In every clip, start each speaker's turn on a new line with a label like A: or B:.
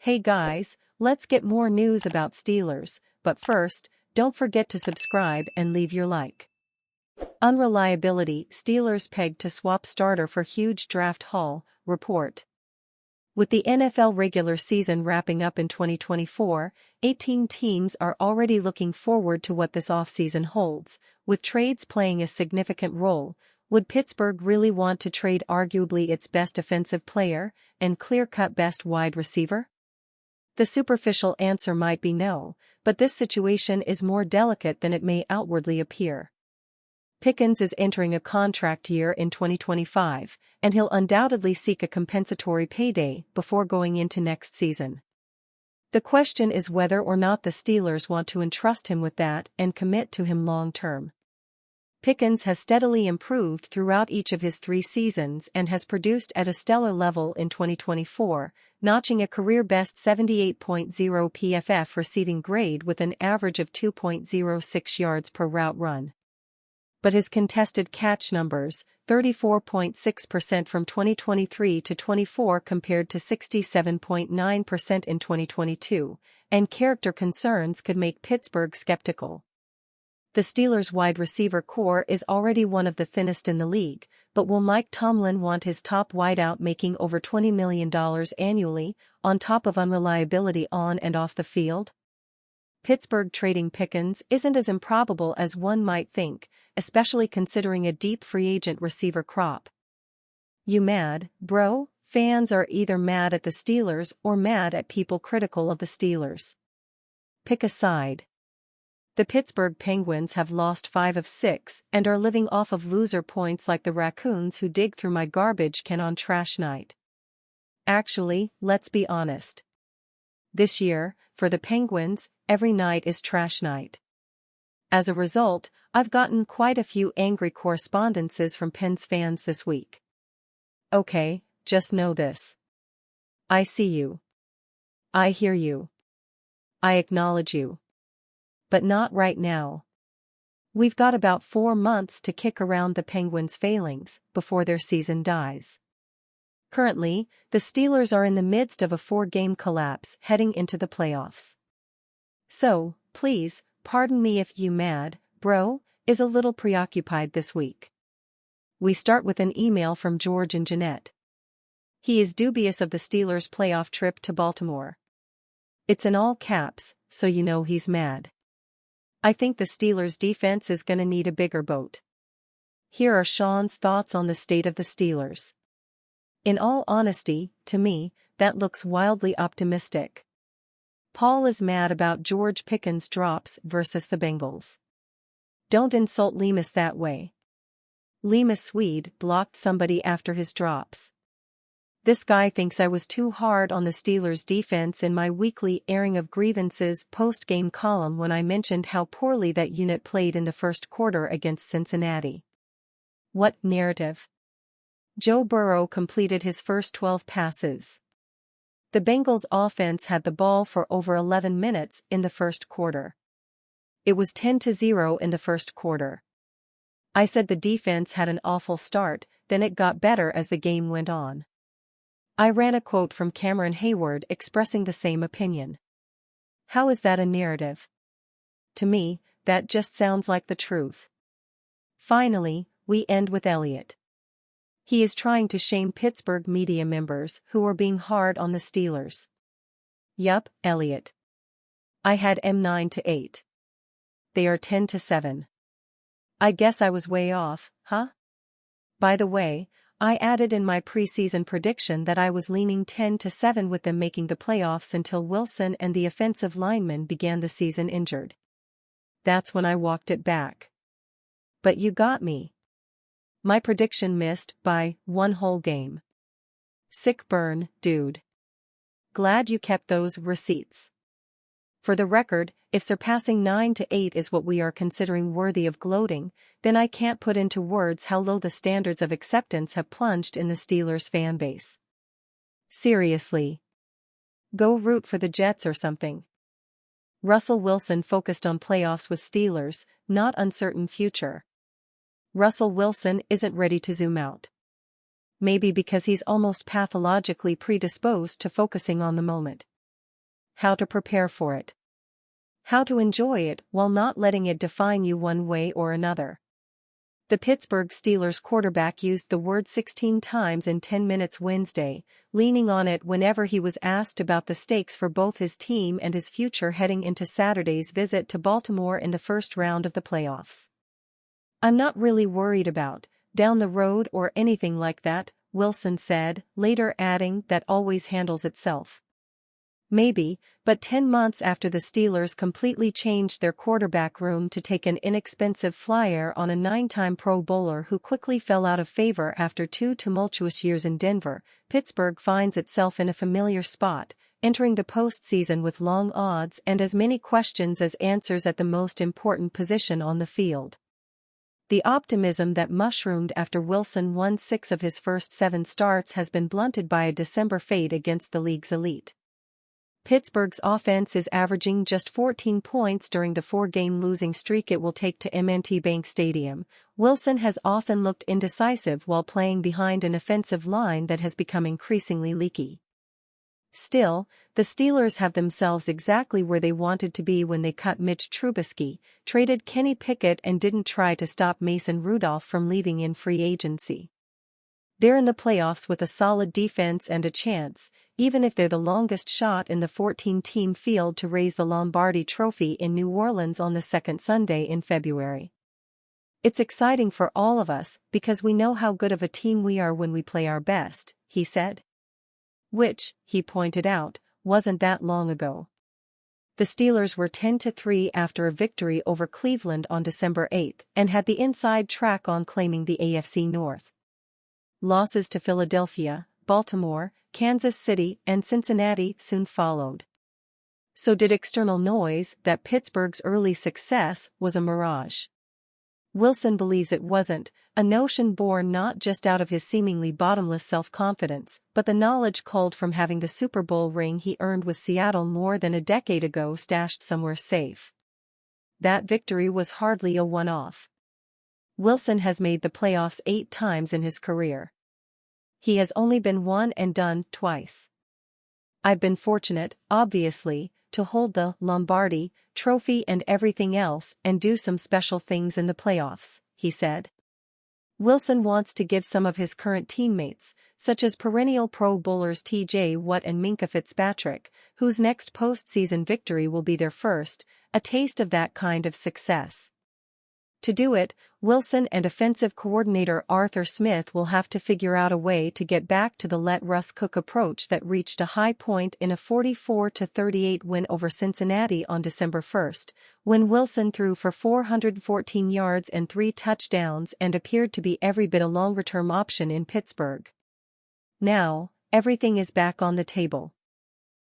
A: Hey guys, let's get more news about Steelers, but first, don't forget to subscribe and leave your like. Unreliability: Steelers pegged to swap starter for huge draft haul, report. With the NFL regular season wrapping up in 2024, 18 teams are already looking forward to what this offseason holds, with trades playing a significant role. Would Pittsburgh really want to trade arguably its best offensive player and clear-cut best wide receiver? The superficial answer might be no, but this situation is more delicate than it may outwardly appear. Pickens is entering a contract year in 2025, and he'll undoubtedly seek a compensatory payday before going into next season. The question is whether or not the Steelers want to entrust him with that and commit to him long-term. Pickens has steadily improved throughout each of his 3 seasons and has produced at a stellar level in 2024, notching a career-best 78.0 PFF receiving grade with an average of 2.06 yards per route run. But his contested catch numbers, 34.6% from 2023 to 24 compared to 67.9% in 2022, and character concerns could make Pittsburgh skeptical. The Steelers' wide receiver core is already one of the thinnest in the league, but will Mike Tomlin want his top wideout making over $20 million annually, on top of unreliability on and off the field? Pittsburgh trading Pickens isn't as improbable as one might think, especially considering a deep free agent receiver crop. You mad, bro? Fans are either mad at the Steelers or mad at people critical of the Steelers. Pick a side. The Pittsburgh Penguins have lost 5 of 6 and are living off of loser points like the raccoons who dig through my garbage can on trash night. Actually, let's be honest. This year, for the Penguins, every night is trash night. As a result, I've gotten quite a few angry correspondences from Pens fans this week. Okay, just know this. I see you. I hear you. I acknowledge you. But not right now. We've got about 4 months to kick around the Penguins' failings before their season dies. Currently, the Steelers are in the midst of a 4-game collapse heading into the playoffs. So, please, pardon me if you mad, bro, is a little preoccupied this week. We start with an email from George and Jeanette. He is dubious of the Steelers' playoff trip to Baltimore. It's in all caps, so you know he's mad. I think the Steelers' defense is gonna need a bigger boat. Here are Sean's thoughts on the state of the Steelers. In all honesty, to me, that looks wildly optimistic. Paul is mad about George Pickens' drops versus the Bengals. Don't insult Lemus that way. Lemus Swede blocked somebody after his drops. This guy thinks I was too hard on the Steelers' defense in my weekly airing of grievances post-game column when I mentioned how poorly that unit played in the first quarter against Cincinnati. What narrative? Joe Burrow completed his first 12 passes. The Bengals' offense had the ball for over 11 minutes in the first quarter. It was 10-0 in the first quarter. I said the defense had an awful start, then it got better as the game went on. I ran a quote from Cameron Hayward expressing the same opinion. How is that a narrative? To me, that just sounds like the truth. Finally, we end with Elliott. He is trying to shame Pittsburgh media members who are being hard on the Steelers. Yup, Elliott. I had M 9-8. They are 10-7. I guess I was way off, huh? By the way, I added in my preseason prediction that I was leaning 10-7 with them making the playoffs until Wilson and the offensive lineman began the season injured. That's when I walked it back. But you got me. My prediction missed by 1 whole game. Sick burn, dude. Glad you kept those receipts. For the record, if surpassing 9-8 is what we are considering worthy of gloating, then I can't put into words how low the standards of acceptance have plunged in the Steelers fan base. Seriously. Go root for the Jets or something. Russell Wilson focused on playoffs with Steelers, not uncertain future. Russell Wilson isn't ready to zoom out. Maybe because he's almost pathologically predisposed to focusing on the moment. how to prepare for it. How to enjoy it while not letting it define you one way or another. The Pittsburgh Steelers quarterback used the word 16 times in 10 minutes Wednesday, leaning on it whenever he was asked about the stakes for both his team and his future heading into Saturday's visit to Baltimore in the first round of the playoffs. "I'm not really worried about down the road or anything like that," Wilson said, later adding that always handles itself. Maybe, but 10 months after the Steelers completely changed their quarterback room to take an inexpensive flyer on a 9-time Pro Bowler who quickly fell out of favor after 2 tumultuous years in Denver, Pittsburgh finds itself in a familiar spot, entering the postseason with long odds and as many questions as answers at the most important position on the field. The optimism that mushroomed after Wilson won 6 of his first 7 starts has been blunted by a December fade against the league's elite. Pittsburgh's offense is averaging just 14 points during the 4-game losing streak it will take to M&T Bank Stadium. Wilson has often looked indecisive while playing behind an offensive line that has become increasingly leaky. Still, the Steelers have themselves exactly where they wanted to be when they cut Mitch Trubisky, traded Kenny Pickett and didn't try to stop Mason Rudolph from leaving in free agency. They're in the playoffs with a solid defense and a chance, even if they're the longest shot in the 14-team field to raise the Lombardi Trophy in New Orleans on the second Sunday in February. "It's exciting for all of us because we know how good of a team we are when we play our best," he said. Which, he pointed out, wasn't that long ago. The Steelers were 10-3 after a victory over Cleveland on December 8 and had the inside track on claiming the AFC North. Losses to Philadelphia, Baltimore, Kansas City, and Cincinnati soon followed. So did external noise that Pittsburgh's early success was a mirage. Wilson believes it wasn't, a notion born not just out of his seemingly bottomless self-confidence, but the knowledge culled from having the Super Bowl ring he earned with Seattle more than a decade ago stashed somewhere safe. That victory was hardly a one-off. Wilson has made the playoffs 8 times in his career. He has only been one and done twice. "I've been fortunate, obviously, to hold the Lombardi Trophy and everything else and do some special things in the playoffs," he said. Wilson wants to give some of his current teammates, such as perennial Pro Bowlers T.J. Watt and Minkah Fitzpatrick, whose next postseason victory will be their first, a taste of that kind of success. To do it, Wilson and offensive coordinator Arthur Smith will have to figure out a way to get back to the let Russ cook approach that reached a high point in a 44-38 win over Cincinnati on December 1, when Wilson threw for 414 yards and 3 touchdowns and appeared to be every bit a longer-term option in Pittsburgh. Now, everything is back on the table.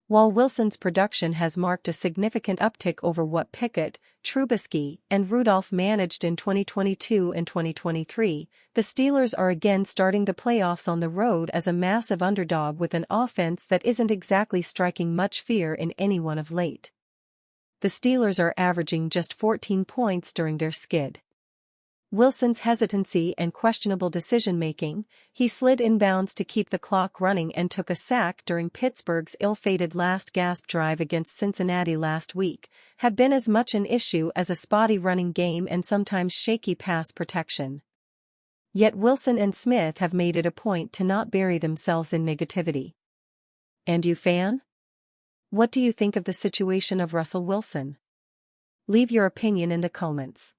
A: While Wilson's production has marked a significant uptick over what Pickett, Trubisky, and Rudolph managed in 2022 and 2023, the Steelers are again starting the playoffs on the road as a massive underdog with an offense that isn't exactly striking much fear in anyone of late. The Steelers are averaging just 14 points during their skid. Wilson's hesitancy and questionable decision-making, he slid inbounds to keep the clock running and took a sack during Pittsburgh's ill-fated last-gasp drive against Cincinnati last week, have been as much an issue as a spotty running game and sometimes shaky pass protection. Yet Wilson and Smith have made it a point to not bury themselves in negativity. And you, fan? What do you think of the situation of Russell Wilson? Leave your opinion in the comments.